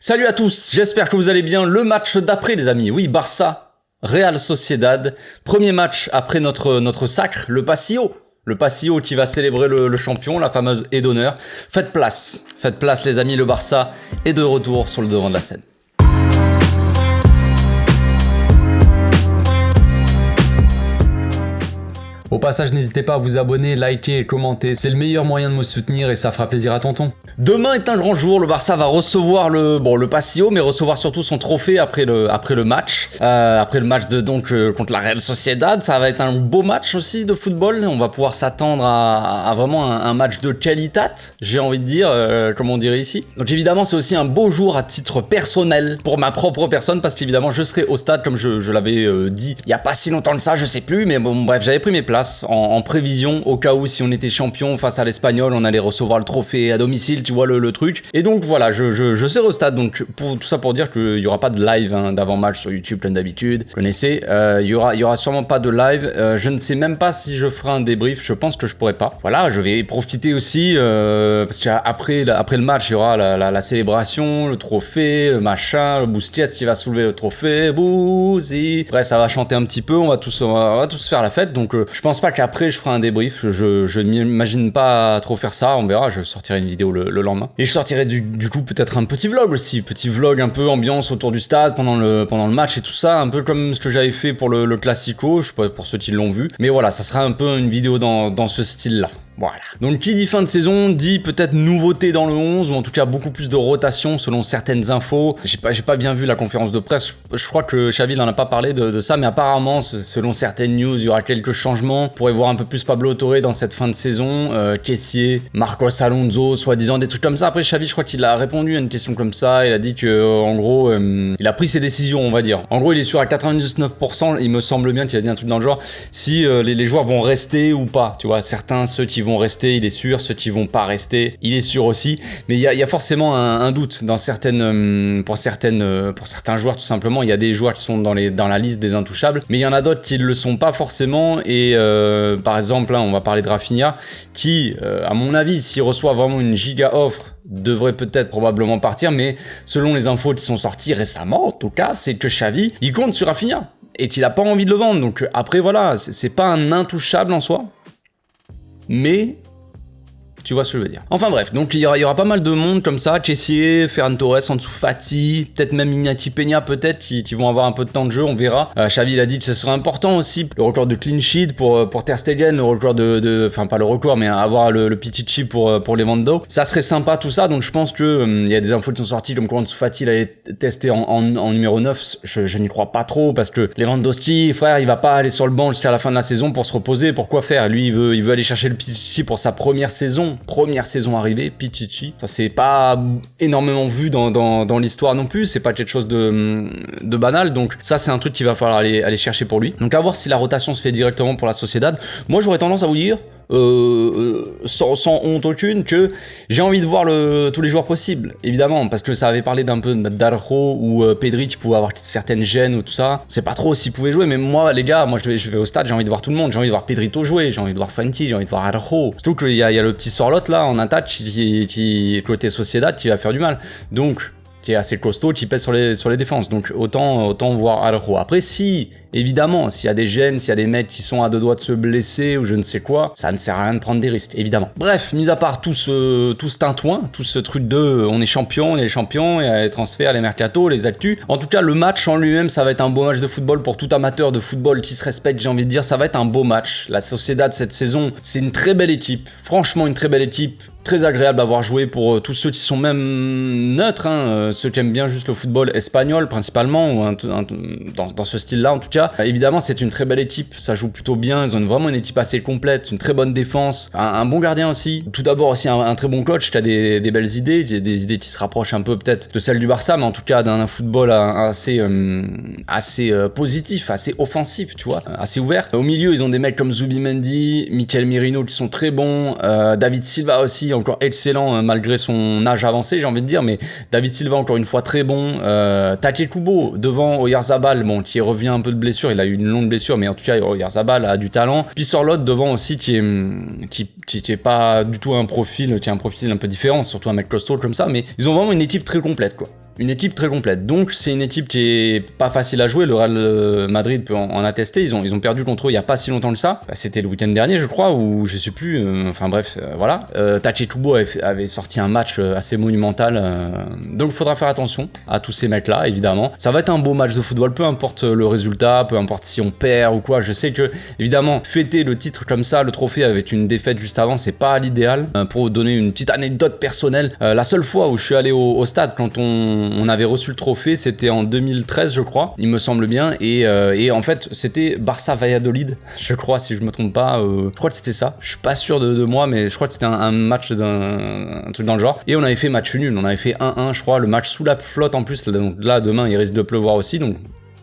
Salut à tous, j'espère que vous allez bien. Le match d'après les amis, oui, Barça, Real Sociedad, premier match après notre sacre, le Pasillo qui va célébrer le champion, la fameuse haie d'honneur. Faites place les amis, le Barça est de retour sur le devant de la scène. Au passage, n'hésitez pas à vous abonner, liker et commenter, c'est le meilleur moyen de me soutenir et ça fera plaisir à tonton. Demain est un grand jour, le Barça va recevoir le Pasillo, mais recevoir surtout son trophée après le match. Après le match contre la Real Sociedad, ça va être un beau match aussi de football. On va pouvoir s'attendre à vraiment un match de qualitat, j'ai envie de dire, comme on dirait ici. Donc évidemment, c'est aussi un beau jour à titre personnel, pour ma propre personne, parce qu'évidemment, je serai au stade, comme je l'avais dit il y a pas si longtemps que ça, je sais plus, mais bon, bref, j'avais pris mes places en prévision, au cas où si on était champion face à l'Espagnol, on allait recevoir le trophée à domicile, tu vois le truc. Et donc voilà, je serai au stade, donc tout ça pour dire qu'il y aura pas de live d'avant-match sur YouTube comme d'habitude. Vous connaissez, il y aura sûrement pas de live. Je ne sais même pas si je ferai un débrief, je pense que je pourrais pas. Voilà, je vais profiter aussi parce qu'après le match, il y aura la célébration, le trophée, le machin, le Busquets qui va soulever le trophée, Bouzi. Bref, ça va chanter un petit peu, on va tous faire la fête. Donc je pense pas qu'après je ferai un débrief. Je ne m'imagine pas trop faire ça, on verra, je sortirai une vidéo le lendemain. Et je sortirai du coup peut-être un petit vlog aussi, petit vlog un peu ambiance autour du stade pendant le match et tout ça, un peu comme ce que j'avais fait pour le Classico, je sais pas pour ceux qui l'ont vu, mais voilà, ça sera un peu une vidéo dans ce style-là. Voilà. Donc qui dit fin de saison dit peut-être nouveauté dans le 11 ou en tout cas beaucoup plus de rotation selon certaines infos. J'ai pas bien vu la conférence de presse. Je crois que Xavi n'en a pas parlé de ça, mais apparemment selon certaines news, il y aura quelques changements. On pourrait voir un peu plus Pablo Torre dans cette fin de saison, Kessié, Marcos Alonso, soi-disant des trucs comme ça. Après Xavi, je crois qu'il a répondu à une question comme ça. Il a dit que en gros, il a pris ses décisions, on va dire. En gros, il est sûr à 99%. Il me semble bien qu'il a dit un truc dans le genre si les joueurs vont rester ou pas. Tu vois, certains ceux qui vont rester, il est sûr, ceux qui vont pas rester, il est sûr aussi, mais il y a forcément un doute dans pour certains joueurs tout simplement. Il y a des joueurs qui sont dans la liste des intouchables, mais il y en a d'autres qui le sont pas forcément et par exemple là on va parler de Rafinha qui à mon avis s'il reçoit vraiment une giga offre devrait peut-être probablement partir, mais selon les infos qui sont sorties récemment en tout cas, c'est que Xavi il compte sur Rafinha et qu'il a pas envie de le vendre. Donc après voilà, c'est pas un intouchable en soi, mais tu vois ce que je veux dire. Enfin bref, donc il y aura pas mal de monde comme ça, Kessié, Ferran Torres, Ansu Fati, peut-être même Iñaki Peña peut-être, qui vont avoir un peu de temps de jeu, on verra. Xavi il a dit que ce serait important aussi, le record de clean sheet pour Ter Stegen, le record enfin pas le record, mais avoir le Pichichi pour Lewandowski. Ça serait sympa tout ça, donc je pense que il y a des infos qui sont sorties comme quoi Ansu Fati il avait testé en numéro 9, je n'y crois pas trop, parce que Lewandowski, frère, il va pas aller sur le banc jusqu'à la fin de la saison pour se reposer, pourquoi faire? Lui il veut aller chercher le Pichichi pour sa première saison arrivée, Pichichi. Ça c'est pas énormément vu dans l'histoire non plus, c'est pas quelque chose de banal, donc ça c'est un truc qu'il va falloir aller chercher pour lui. Donc à voir si la rotation se fait directement pour la Sociedad. Moi j'aurais tendance à vous dire sans honte aucune que j'ai envie de voir tous les joueurs possibles, évidemment, parce que ça avait parlé d'un peu d'Araujo ou Pedri qui pouvait avoir certaines gênes ou tout ça, c'est pas trop s'ils pouvaient jouer, mais moi les gars, moi je vais au stade, j'ai envie de voir tout le monde, j'ai envie de voir Pedrito jouer, j'ai envie de voir Frenkie, j'ai envie de voir Araujo, surtout qu'il y a le petit Sorlotte là en attaque qui côté Sociedad qui va faire du mal, donc qui est assez costaud, qui pèse sur les défenses, donc autant voir Araujo. Après si évidemment, s'il y a des gènes, s'il y a des mecs qui sont à deux doigts de se blesser ou je ne sais quoi, ça ne sert à rien de prendre des risques, évidemment. Bref, mis à part tout ce tintouin, tout ce truc de on est champion, et les transferts, les mercatos, les actus. En tout cas, le match en lui-même, ça va être un beau match de football pour tout amateur de football qui se respecte, j'ai envie de dire, ça va être un beau match. La Sociedad cette saison, c'est une très belle équipe, franchement une très belle équipe. Très agréable à voir jouer pour tous ceux qui sont même neutres, ceux qui aiment bien juste le football espagnol principalement, ou dans ce style-là en tout cas. Évidemment, c'est une très belle équipe, ça joue plutôt bien, ils ont vraiment une équipe assez complète, une très bonne défense, un bon gardien aussi. Tout d'abord aussi un très bon coach qui a des belles idées, des idées qui se rapprochent un peu peut-être de celles du Barça, mais en tout cas d'un football assez positif, assez offensif, tu vois, assez ouvert. Au milieu, ils ont des mecs comme Zubimendi, Mikel Merino qui sont très bons, David Silva aussi, encore excellent malgré son âge avancé, j'ai envie de dire, mais David Silva encore une fois très bon. Take Kubo devant Oyarzabal, bon, qui revient un peu de blessure, il a eu une longue blessure, mais en tout cas Oyarzabal a du talent. Puis Sorlotte devant aussi qui est pas du tout un profil, qui a un profil un peu différent, surtout un mec costaud comme ça, mais ils ont vraiment une équipe très complète quoi. une équipe très complète. Donc c'est une équipe qui est pas facile à jouer. Le Real Madrid peut en attester. Ils ont perdu contre eux il y a pas si longtemps que ça. Bah, c'était le week-end dernier, je crois, ou je sais plus. Enfin bref, voilà. Tache Kubo avait sorti un match assez monumental. Donc il faudra faire attention à tous ces mecs-là, évidemment. Ça va être un beau match de football, peu importe le résultat, peu importe si on perd ou quoi. Je sais que, évidemment, fêter le titre comme ça, le trophée avec une défaite juste avant, c'est pas l'idéal. Pour vous donner une petite anecdote personnelle, la seule fois où je suis allé au stade quand on avait reçu le trophée, c'était en 2013, je crois, il me semble bien. Et en fait, c'était Barça-Valladolid, je crois, si je me trompe pas. Je crois que c'était ça. Je suis pas sûr de moi, mais je crois que c'était un match un truc dans le genre. Et on avait fait match nul. On avait fait 1-1, je crois. Le match sous la flotte en plus. Donc là, demain, il risque de pleuvoir aussi. Donc,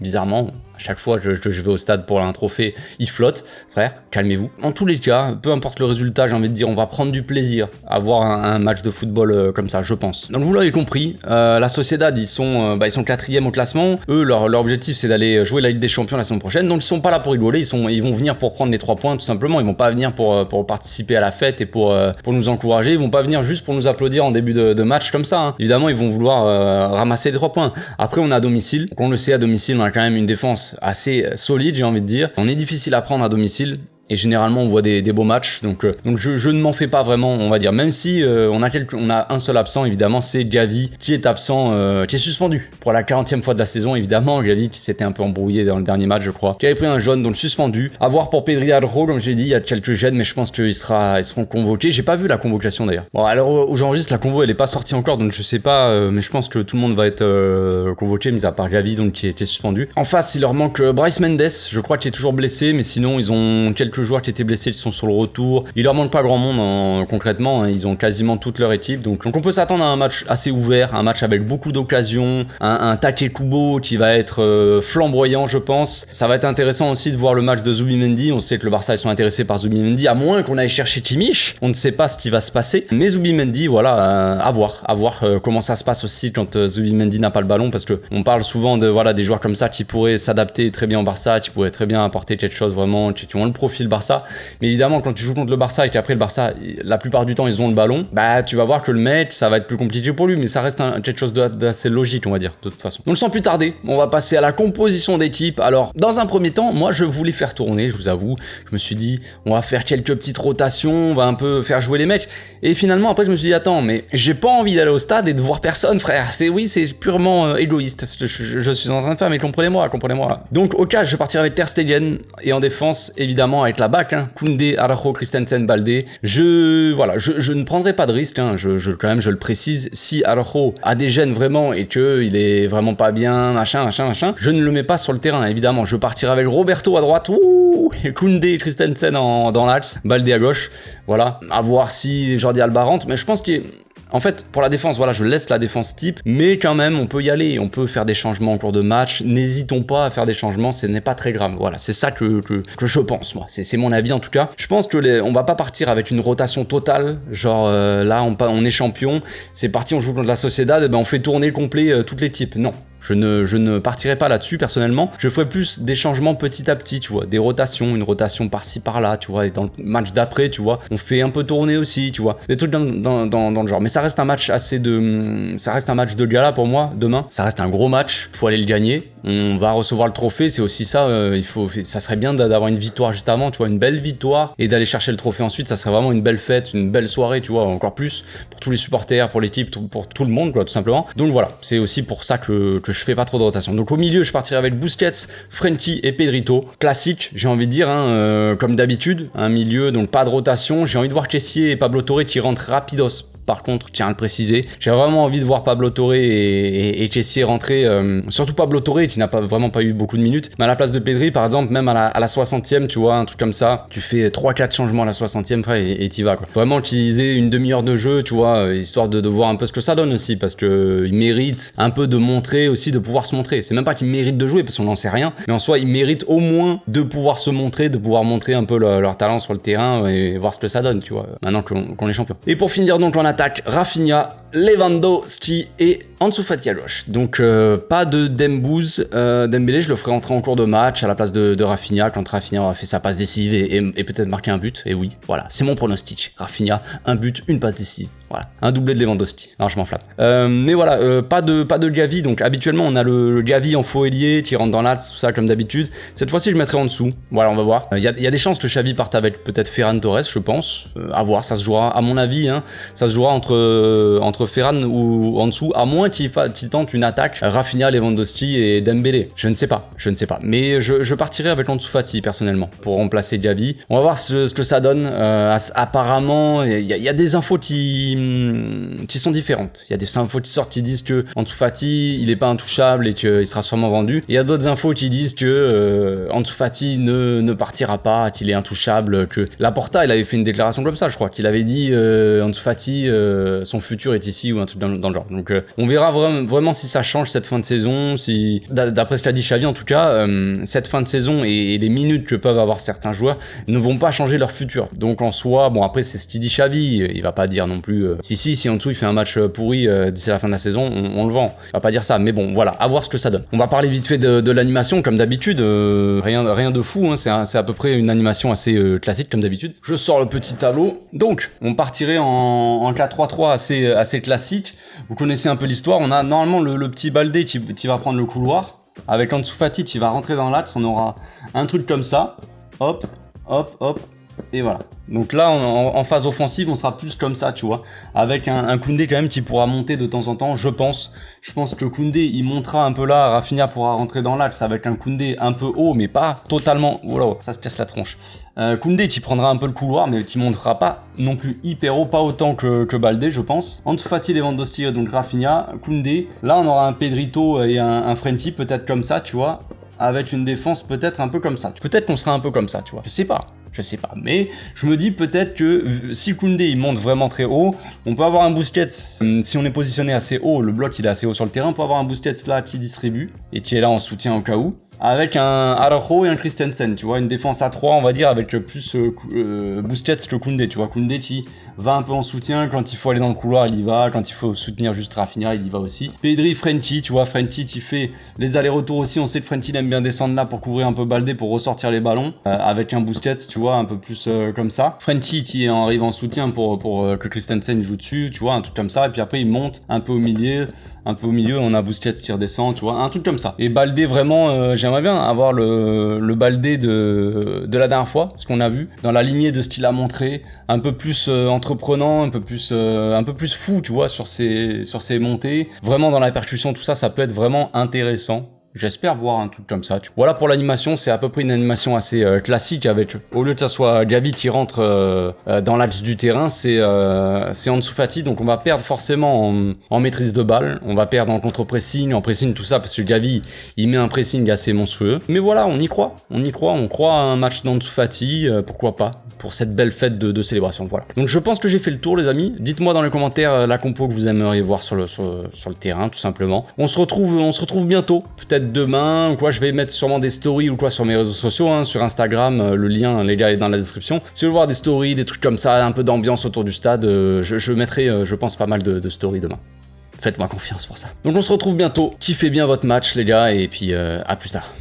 bizarrement, chaque fois que je vais au stade pour un trophée, il flotte. Frère, calmez-vous. En tous les cas, peu importe le résultat, j'ai envie de dire, on va prendre du plaisir à voir un match de football comme ça, je pense. Donc vous l'avez compris, la Sociedad, ils sont 4e au classement. Eux, leur objectif, c'est d'aller jouer la Ligue des Champions la semaine prochaine. Donc ils sont pas là pour rigoler, ils vont venir pour prendre les 3 points, tout simplement. Ils vont pas venir pour participer à la fête et pour nous encourager. Ils vont pas venir juste pour nous applaudir en début de match comme ça. Hein. Évidemment, ils vont vouloir ramasser les 3 points. Après, on est à domicile. Donc, on le sait, à domicile, on a quand même une défense assez solide, j'ai envie de dire. On est difficile à prendre à domicile. Et généralement, on voit des beaux matchs. Donc je ne m'en fais pas vraiment, on va dire. Même si on a un seul absent, évidemment, c'est Gavi qui est absent, qui est suspendu pour la 40e fois de la saison, évidemment. Gavi qui s'était un peu embrouillé dans le dernier match, je crois. Qui avait pris un jaune, donc suspendu. À voir pour Pedri Araujo, comme j'ai dit, il y a quelques gènes, mais je pense qu'ils seront convoqués. J'ai pas vu la convocation d'ailleurs. Bon, alors où j'enregistre, la convo, elle est pas sortie encore, donc je sais pas, mais je pense que tout le monde va être convoqué, mis à part Gavi, donc qui est suspendu. En face, il leur manque Bryce Mendes, je crois qu'il est toujours blessé, mais sinon, ils ont quelques joueurs qui étaient blessés, ils sont sur le retour. Il leur manque pas grand monde concrètement, hein, ils ont quasiment toute leur équipe. Donc on peut s'attendre à un match assez ouvert, un match avec beaucoup d'occasions, un Tache Kubo qui va être flamboyant, je pense. Ça va être intéressant aussi de voir le match de Zubimendi. On sait que le Barça ils sont intéressés par Zubimendi, à moins qu'on aille chercher Kimmich. On ne sait pas ce qui va se passer. Mais Zubimendi, voilà, à voir comment ça se passe aussi quand Zubimendi n'a pas le ballon, parce que on parle souvent de des joueurs comme ça qui pourraient s'adapter très bien au Barça, qui pourraient très bien apporter quelque chose vraiment, qui ont le profil Barça. Mais évidemment, quand tu joues contre le Barça et qu'après le Barça, la plupart du temps, ils ont le ballon, bah tu vas voir que le match, ça va être plus compliqué pour lui, mais ça reste quelque chose d'assez logique, on va dire, de toute façon. Donc sans plus tarder, on va passer à la composition d'équipe. Alors, dans un premier temps, moi, je voulais faire tourner, je vous avoue. Je me suis dit, on va faire quelques petites rotations, on va un peu faire jouer les mecs. Et finalement, après, je me suis dit, attends, mais j'ai pas envie d'aller au stade et de voir personne, frère. C'est purement égoïste. Je suis en train de faire, mais comprenez-moi. Donc, au cas, je partirai avec Ter Stegen et en défense, évidemment, avec la back, hein, Koundé, Araujo, Christensen, Baldé. Je ne prendrai pas de risque, hein, quand même, je le précise. Si Araujo a des gènes vraiment et qu'il est vraiment pas bien, machin, je ne le mets pas sur le terrain, évidemment. Je partirai avec Roberto à droite, et Koundé et Christensen dans l'axe, Baldé à gauche. Voilà, à voir si Jordi Alba rentre, mais je pense qu'il est... En fait, pour la défense, voilà, je laisse la défense type, mais quand même, on peut y aller, on peut faire des changements en cours de match. N'hésitons pas à faire des changements, ce n'est pas très grave. Voilà, c'est ça que je pense, moi. C'est mon avis en tout cas. Je pense que on va pas partir avec une rotation totale, genre là, on est champion, c'est parti, on joue contre la Sociedad, et ben on fait tourner complet toute l'équipe. Non. Je ne partirai pas là-dessus personnellement. Je ferai plus des changements petit à petit, tu vois, des rotations, une rotation par-ci par-là, tu vois, et dans le match d'après, tu vois, on fait un peu tourner aussi, tu vois, des trucs dans le genre. Mais ça reste un match de gala pour moi demain. Ça reste un gros match, faut aller le gagner. On va recevoir le trophée, c'est aussi ça. Ça serait bien d'avoir une victoire juste avant, tu vois, une belle victoire et d'aller chercher le trophée ensuite. Ça serait vraiment une belle fête, une belle soirée, tu vois, encore plus pour tous les supporters, pour l'équipe, pour tout le monde, quoi, tout simplement. Donc voilà, c'est aussi pour ça que je fais pas trop de rotation. Donc au milieu, je partirai avec Busquets, Frenkie et Pedrito. Classique, j'ai envie de dire, hein, comme d'habitude, un milieu, donc pas de rotation. J'ai envie de voir Kessié et Pablo Torre qui rentrent rapidos. Par contre, tiens à le préciser, j'ai vraiment envie de voir Pablo Torre et Kessié rentrer, surtout Pablo Torre qui n'a vraiment pas eu beaucoup de minutes, mais à la place de Pedri par exemple, même à la 60e, tu vois, un truc comme ça, tu fais 3-4 changements à la 60e, frère, et t'y vas, quoi. Vraiment utiliser une demi-heure de jeu, tu vois, histoire de voir un peu ce que ça donne aussi, parce que il mérite un peu de montrer aussi, de pouvoir se montrer. C'est même pas qu'ils méritent de jouer, parce qu'on n'en sait rien, mais en soi, ils méritent au moins de pouvoir se montrer, de pouvoir montrer un peu leur talent sur le terrain et voir ce que ça donne, tu vois, maintenant qu'on est champion. Et pour finir donc en attaque, Rafinha, Lewandowski et Ansu Fati à gauche. Donc pas de Dembélé, je le ferai entrer en cours de match à la place de Rafinha, quand Rafinha aura fait sa passe décisive et peut-être marqué un but. Et oui, voilà, c'est mon pronostic. Rafinha, un but, une passe décisive. Voilà, un doublé de Lewandowski. Non, je m'enflamme. Mais voilà, pas de Gavi. Donc habituellement, on a le Gavi en faux ailier qui rentre dans l'axe, tout ça comme d'habitude. Cette fois-ci, je mettrai en dessous. Voilà, on va voir. Il y a des chances que Xavi parte avec peut-être Ferran Torres, je pense. À voir, ça se jouera, à mon avis, hein, ça se jouera entre Ferran ou en dessous, à moins qu'il tente une attaque Rafinha, Lewandowski et Dembélé. Je ne sais pas. Mais je partirai avec Ansu Fati personnellement pour remplacer Gavi. On va voir ce que ça donne. Apparemment, il y a des infos qui sont différentes. Il y a des infos qui sortent qui disent que Ansu Fati, il est pas intouchable et qu'il sera sûrement vendu. Et il y a d'autres infos qui disent que Ansu Fati ne partira pas, qu'il est intouchable, que Laporta, il avait fait une déclaration comme ça, je crois, qu'il avait dit Ansu Fati, son futur est ici ou un truc dans le genre. Donc on verra vraiment si ça change cette fin de saison, si d'après ce qu'a dit Xavi en tout cas, cette fin de saison et les minutes que peuvent avoir certains joueurs ne vont pas changer leur futur. Donc en soi, bon après c'est ce qu'il dit Xavi, il va pas dire non plus si en dessous il fait un match pourri d'ici la fin de la saison, on le vend. Il va pas dire ça, mais bon voilà, à voir ce que ça donne. On va parler vite fait de l'animation comme d'habitude, rien de fou, hein, c'est à peu près une animation assez classique comme d'habitude. Je sors le petit tableau. Donc on partirait en 4-3-3 assez classique. Vous connaissez un peu l'histoire, on a normalement le petit Baldé qui va prendre le couloir. Avec Ansu Fati qui va rentrer dans l'axe, on aura un truc comme ça. Hop, hop, hop. Et voilà. Donc là, en phase offensive, on sera plus comme ça, tu vois. Avec un Koundé quand même qui pourra monter de temps en temps, je pense. Je pense que Koundé, il montera un peu là. Rafinha pourra rentrer dans l'axe avec un Koundé un peu haut, mais pas totalement... Oh là, ça se casse la tronche. Koundé qui prendra un peu le couloir, mais qui montera pas non plus hyper haut, pas autant que Baldé, je pense. Ansu Fati, Lewandowski, donc Rafinha, Koundé. Là, on aura un Pedrito et un Frenkie, peut-être comme ça, tu vois. Avec une défense peut-être un peu comme ça. Peut-être qu'on sera un peu comme ça, tu vois. Je sais pas, mais je me dis peut-être que si Koundé il monte vraiment très haut, on peut avoir un Busquets, si on est positionné assez haut, le bloc il est assez haut sur le terrain, on peut avoir un Busquets là qui distribue et qui est là en soutien au cas où. Avec un Araujo et un Christensen, tu vois, une défense à 3, on va dire, avec plus Busquets que Koundé, tu vois. Koundé qui va un peu en soutien, quand il faut aller dans le couloir, il y va, quand il faut soutenir juste Rafinha, il y va aussi. Pedri, Frenkie, tu vois, Frenkie qui fait les allers-retours aussi, on sait que Frenkie aime bien descendre là pour couvrir un peu Baldé, pour ressortir les ballons, avec un Busquets, tu vois, un peu plus comme ça. Frenkie qui arrive en soutien pour que Christensen joue dessus, tu vois, un truc comme ça, et puis après il monte un peu au milieu, on a Busquets qui redescend, tu vois, un truc comme ça. Et Baldé, vraiment, j'aimerais bien avoir le Baldé de la dernière fois, ce qu'on a vu, dans la lignée de ce qu'il a montré, un peu plus entreprenant, un peu plus fou, tu vois, sur ses montées. Vraiment dans la percussion, tout ça, ça peut être vraiment intéressant. J'espère voir un truc comme ça. Voilà pour l'animation, c'est à peu près une animation assez classique avec, au lieu que ça soit Gavi qui rentre dans l'axe du terrain, c'est Ansu Fati, donc on va perdre forcément en maîtrise de balle, on va perdre en contre-pressing, en pressing, tout ça, parce que Gavi, il met un pressing assez monstrueux. Mais voilà, on y croit, on croit à un match d'Ansu Fati, pourquoi pas, pour cette belle fête de célébration, voilà. Donc je pense que j'ai fait le tour les amis, dites-moi dans les commentaires la compo que vous aimeriez voir sur le terrain, tout simplement. On se retrouve bientôt, peut-être demain ou quoi, je vais mettre sûrement des stories ou quoi sur mes réseaux sociaux, hein, sur Instagram, le lien les gars est dans la description. Si vous voulez voir des stories, des trucs comme ça, un peu d'ambiance autour du stade, je mettrai je pense pas mal de stories demain. Faites-moi confiance pour ça. Donc on se retrouve bientôt, kiffez bien votre match les gars et puis à plus tard.